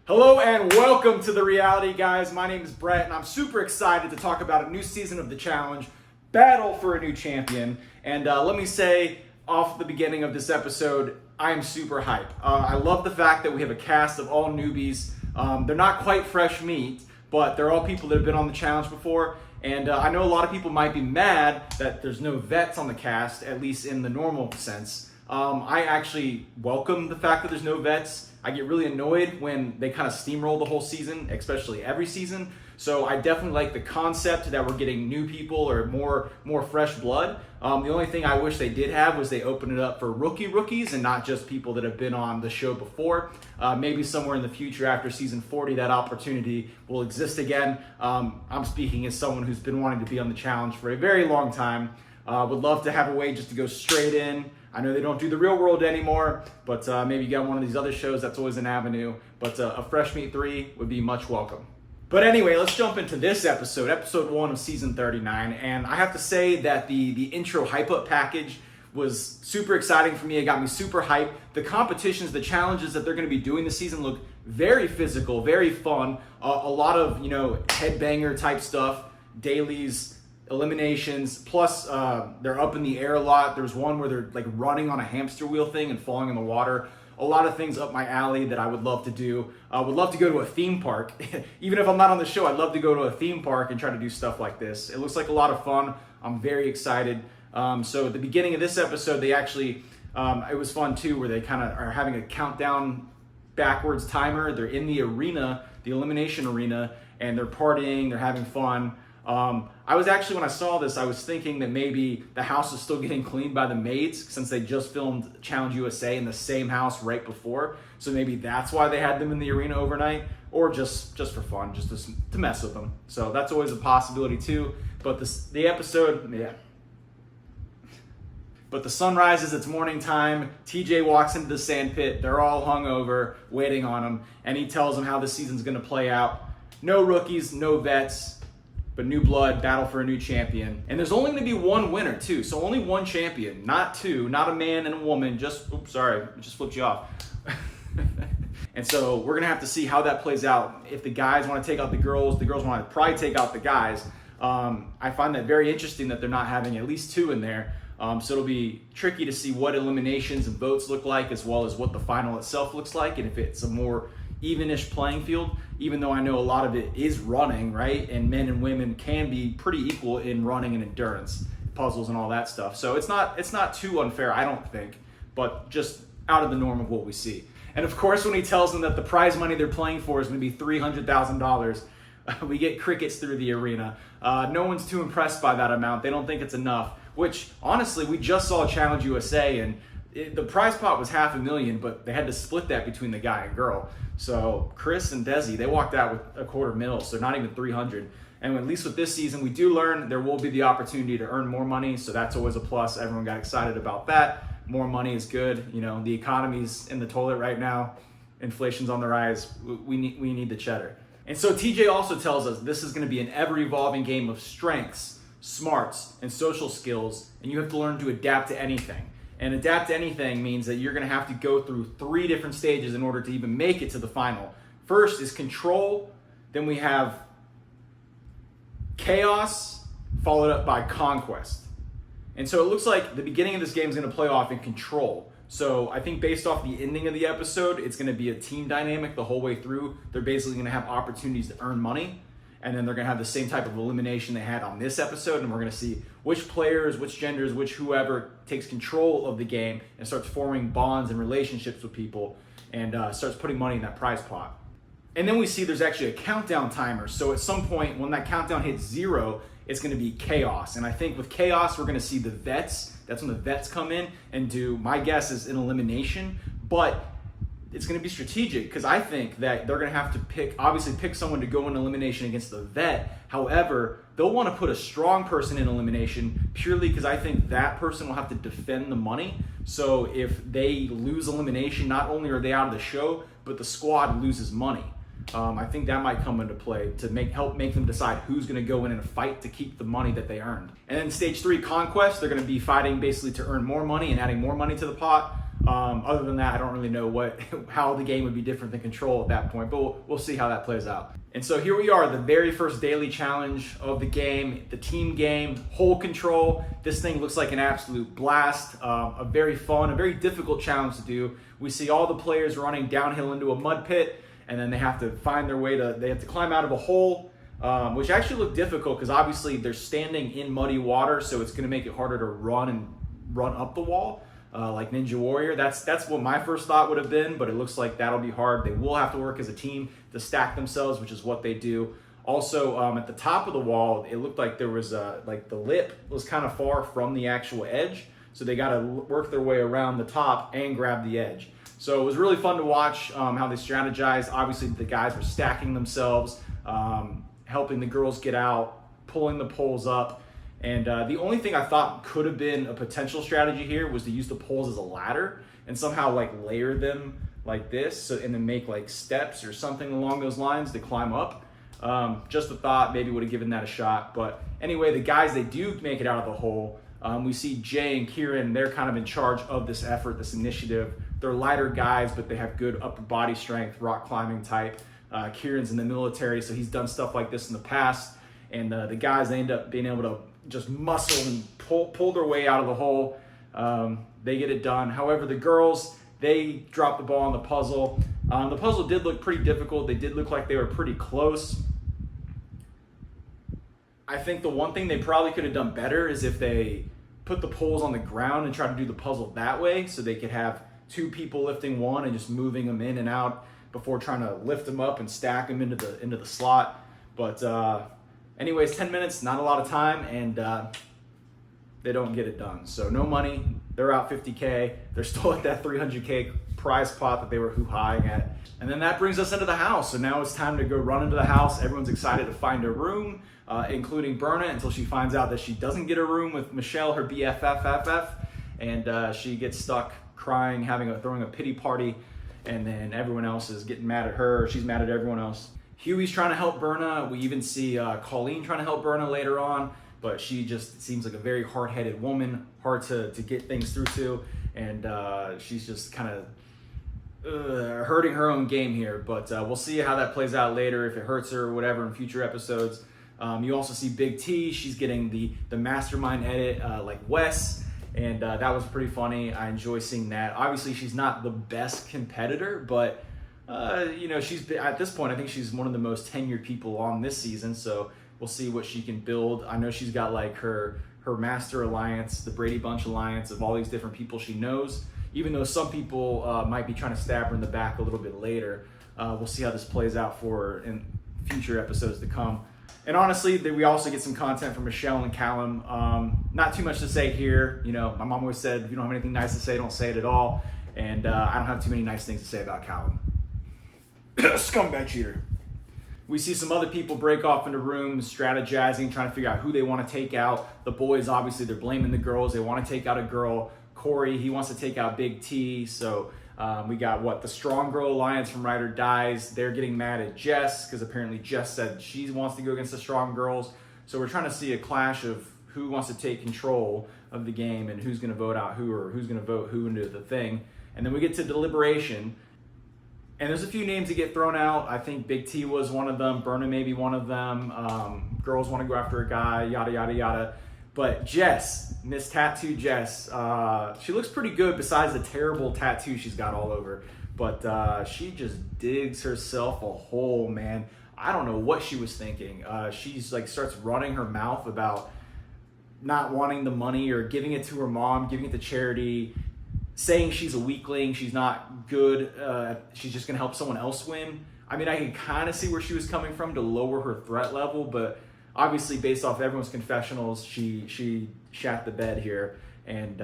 Hello and welcome to The Reality, guys. My name is Brett and I'm super excited to talk about a new season of the challenge, Battle for a New Champion. And let me say off the beginning of this episode, I am super hype. I love the fact that we have a cast of all newbies. They're not quite fresh meat, but they're all people that have been on the challenge before. And I know a lot of people might be mad that there's no vets on the cast, at least in the normal sense. I actually welcome the fact that there's no vets. I get really annoyed when they kind of steamroll the whole season, especially every season. So I definitely like the concept that we're getting new people or more fresh blood. The only thing I wish they did have was they opened it up for rookies and not just people that have been on the show before. Maybe somewhere in the future after season 40, that opportunity will exist again. I'm speaking as someone who's been wanting to be on the challenge for a very long time. Would love to have a way just to go straight in. I know they don't do the real world anymore, but maybe you got one of these other shows, that's always an avenue. But a Fresh Meat 3 would be much welcome. But anyway, let's jump into this episode, episode 1 of season 39. And I have to say that the intro hype up package was super exciting for me. It got me super hyped. The competitions, the challenges that they're going to be doing this season look very physical, very fun. A lot of, headbanger type stuff, dailies, eliminations, plus they're up in the air a lot. There's one where they're like running on a hamster wheel thing and falling in the water. A lot of things up my alley that I would love to do. I would love to go to a theme park. Even if I'm not on the show, I'd love to go to a theme park and try to do stuff like this. It looks like a lot of fun. I'm very excited. So at the beginning of this episode, they actually, it was fun too, where they kind of are having a countdown backwards timer. They're in the arena, the elimination arena, and they're partying, they're having fun. I was actually, when I saw this, I was thinking that maybe the house is still getting cleaned by the maids since they just filmed Challenge USA in the same house right before. So maybe that's why they had them in the arena overnight, or just for fun, just to mess with them. So that's always a possibility too. But the episode, yeah. But the sun rises, it's morning time. TJ walks into the sand pit. They're all hungover, waiting on him. And he tells them how the season's going to play out. No rookies, no vets, but new blood, battle for a new champion. And there's only going to be one winner too. So only one champion, not two, not a man and a woman. Just flipped you off. And so we're going to have to see how that plays out. If the guys want to take out the girls want to probably take out the guys. I find that very interesting that they're not having at least two in there. So it'll be tricky to see what eliminations and votes look like, as well as what the final itself looks like, and if it's a more evenish playing field, even though I know a lot of it is running, right? And men and women can be pretty equal in running and endurance, puzzles and all that stuff. So it's not too unfair, I don't think, but just out of the norm of what we see. And of course, when he tells them that the prize money they're playing for is going to be $300,000, we get crickets through the arena. No one's too impressed by that amount. They don't think it's enough, which honestly, we just saw Challenge USA and the prize pot was $500,000, but they had to split that between the guy and girl. So Chris and Desi, they walked out with $250,000, so not even 300. And at least with this season, we do learn there will be the opportunity to earn more money, so that's always a plus. Everyone got excited about that. More money is good. The economy's in the toilet right now. Inflation's on the rise. We need the cheddar. And so TJ also tells us this is going to be an ever-evolving game of strengths, smarts, and social skills, and you have to learn to adapt to anything. And adapt to anything means that you're going to have to go through 3 different stages in order to even make it to the final. First is control, then we have chaos, followed up by conquest. And so it looks like the beginning of this game is going to play off in control. So I think based off the ending of the episode, it's going to be a team dynamic the whole way through. They're basically going to have opportunities to earn money. And then they're going to have the same type of elimination they had on this episode. And we're going to see which players, which genders, which whoever takes control of the game and starts forming bonds and relationships with people and starts putting money in that prize pot. And then we see there's actually a countdown timer. So at some point when that countdown hits 0, it's going to be chaos. And I think with chaos, we're going to see the vets. That's when the vets come in and do, my guess is an elimination. But it's going to be strategic because I think that they're going to have to pick someone to go in elimination against the vet. However, they'll want to put a strong person in elimination purely because I think that person will have to defend the money. So if they lose elimination, not only are they out of the show, but the squad loses money. I think that might come into play to help make them decide who's going to go in a fight to keep the money that they earned. And then stage 3, conquest, they're going to be fighting basically to earn more money and adding more money to the pot. Other than that, I don't really know how the game would be different than Control at that point, but we'll see how that plays out. And so here we are, the very first daily challenge of the game, the team game, hole control. This thing looks like an absolute blast, a very fun, a very difficult challenge to do. We see all the players running downhill into a mud pit, and then they have to find their way they have to climb out of a hole, which actually looked difficult because obviously they're standing in muddy water, so it's going to make it harder to run up the wall. Like Ninja Warrior. That's what my first thought would have been, but it looks like that'll be hard. They will have to work as a team to stack themselves, which is what they do. Also, at the top of the wall, it looked like there was like the lip was kind of far from the actual edge, so they got to work their way around the top and grab the edge. So it was really fun to watch how they strategized. Obviously, the guys were stacking themselves, helping the girls get out, pulling the poles up. And the only thing I thought could have been a potential strategy here was to use the poles as a ladder and somehow like layer them like this, and then make like steps or something along those lines to climb up. Just a thought, maybe would have given that a shot. But anyway, the guys, they do make it out of the hole. We see Jay and Kieran, they're kind of in charge of this effort, this initiative. They're lighter guys, but they have good upper body strength, rock climbing type. Kieran's in the military, so he's done stuff like this in the past. And the guys, they end up being able to just muscle and pull their way out of the hole. They get it done. However, the girls, they drop the ball on the puzzle. The puzzle did look pretty difficult. They did look like they were pretty close. I think the one thing they probably could have done better is if they put the poles on the ground and try to do the puzzle that way, so they could have two people lifting one and just moving them in and out before trying to lift them up and stack them into the slot. But anyways, 10 minutes, not a lot of time, and they don't get it done. So no money, they're out $50K. They're still at that $300K prize pot that they were hoo-haing at. And then that brings us into the house. So now it's time to go run into the house. Everyone's excited to find a room, including Berna, until she finds out that she doesn't get a room with Michelle, her BFF, and she gets stuck crying, throwing a pity party, and then everyone else is getting mad at her. She's mad at everyone else. Huey's trying to help Berna. We even see Colleen trying to help Berna later on, but she just seems like a very hard-headed woman, hard to get things through to, and she's just kind of hurting her own game here. But we'll see how that plays out later, if it hurts her or whatever in future episodes. You also see Big T. She's getting the mastermind edit like Wes, and that was pretty funny. I enjoy seeing that. Obviously, she's not the best competitor, but she's at this point, I think she's one of the most tenured people on this season, so we'll see what she can build. I know she's got like her master alliance, the Brady Bunch alliance of all these different people she knows, even though some people might be trying to stab her in the back a little bit later. We'll see how this plays out for her in future episodes to come. And honestly, we also get some content from Michelle and Callum. Not too much to say here. My mom always said, if you don't have anything nice to say, don't say it at all. And I don't have too many nice things to say about Callum. Scumbag cheater. We see some other people break off into rooms, strategizing, trying to figure out who they want to take out. The boys, obviously, they're blaming the girls. They want to take out a girl. Corey, he wants to take out Big T. So we got the Strong Girl Alliance from Ride or Dies. They're getting mad at Jess because apparently Jess said she wants to go against the Strong Girls. So we're trying to see a clash of who wants to take control of the game and who's going to vote out who, or who's going to vote who into the thing. And then we get to deliberation. And there's a few names that get thrown out. I think Big T was one of them. Berna may be one of them. Girls want to go after a guy, yada, yada, yada. But Jess, Miss Tattoo Jess, she looks pretty good besides the terrible tattoo she's got all over. But she just digs herself a hole, man. I don't know what she was thinking. She's like starts running her mouth about not wanting the money or giving it to her mom, giving it to charity, saying she's a weakling, she's not good, she's just gonna help someone else win. I mean, I can kind of see where she was coming from to lower her threat level, but obviously based off everyone's confessionals, she shat the bed here, and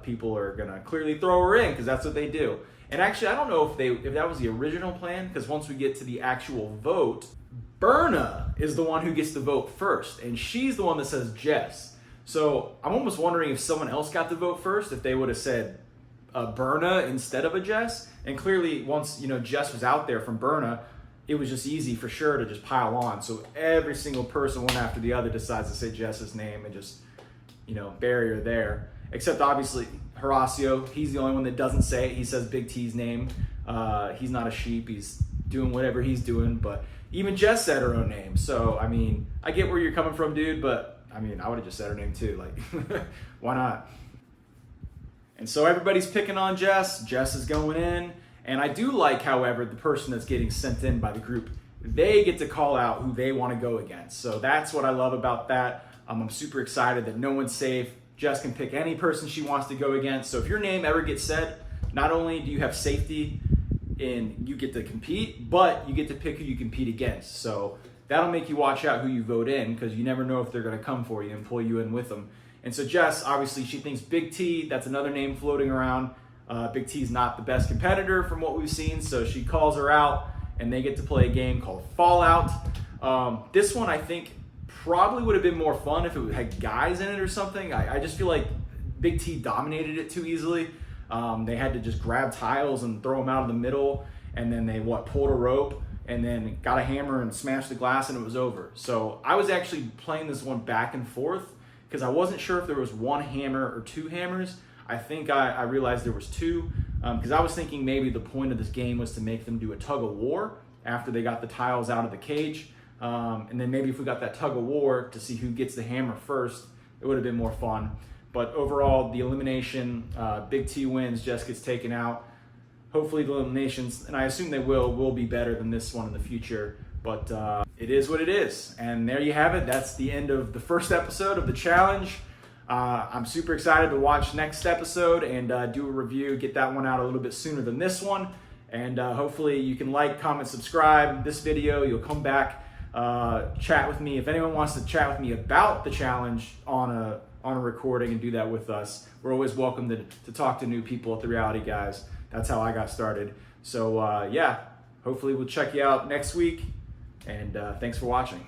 people are gonna clearly throw her in because that's what they do. And actually, I don't know if that was the original plan, because once we get to the actual vote, Berna is the one who gets to vote first, and she's the one that says Jess. So I'm almost wondering if someone else got to vote first, if they would have said Berna instead of a Jess. And clearly, once Jess was out there from Berna, it was just easy for sure to just pile on. So every single person, one after the other, decides to say Jess's name and just bury her there. except obviously Horacio. He's the only one that doesn't say it. He says Big T's name. He's not a sheep. He's doing whatever he's doing. But even Jess said her own name. So, I mean, I get where you're coming from, dude. But, I mean, I would have just said her name too. Like, why not? And so everybody's picking on Jess. Jess is going in. And I do like, however, the person that's getting sent in by the group, they get to call out who they want to go against. So that's what I love about that. I'm super excited that no one's safe. Jess can pick any person she wants to go against. So if your name ever gets said, not only do you have safety and you get to compete, but you get to pick who you compete against. So that'll make you watch out who you vote in, because you never know if they're going to come for you and pull you in with them. And so Jess, obviously, she thinks Big T, that's another name floating around. Big T's not the best competitor from what we've seen, so she calls her out, and they get to play a game called Fallout. This one, I think, probably would have been more fun if it had guys in it or something. I just feel like Big T dominated it too easily. They had to just grab tiles and throw them out of the middle, and then they pulled a rope and then got a hammer and smashed the glass, and it was over. So I was actually playing this one back and forth because I wasn't sure if there was one hammer or two hammers. I think I realized there was two, because I was thinking maybe the point of this game was to make them do a tug of war after they got the tiles out of the cage. And then maybe if we got that tug of war to see who gets the hammer first, it would have been more fun. But overall, the elimination, Big T wins, Jess gets taken out. Hopefully the eliminations, and I assume they will be better than this one in the future. But it is what it is. And there you have it. That's the end of the first episode of the challenge. I'm super excited to watch next episode and do a review, get that one out a little bit sooner than this one. And hopefully you can like, comment, subscribe this video. You'll come back, chat with me. If anyone wants to chat with me about the challenge on a recording and do that with us, we're always welcome to talk to new people at The Reality Guys. That's how I got started. So yeah, hopefully we'll check you out next week. And thanks for watching.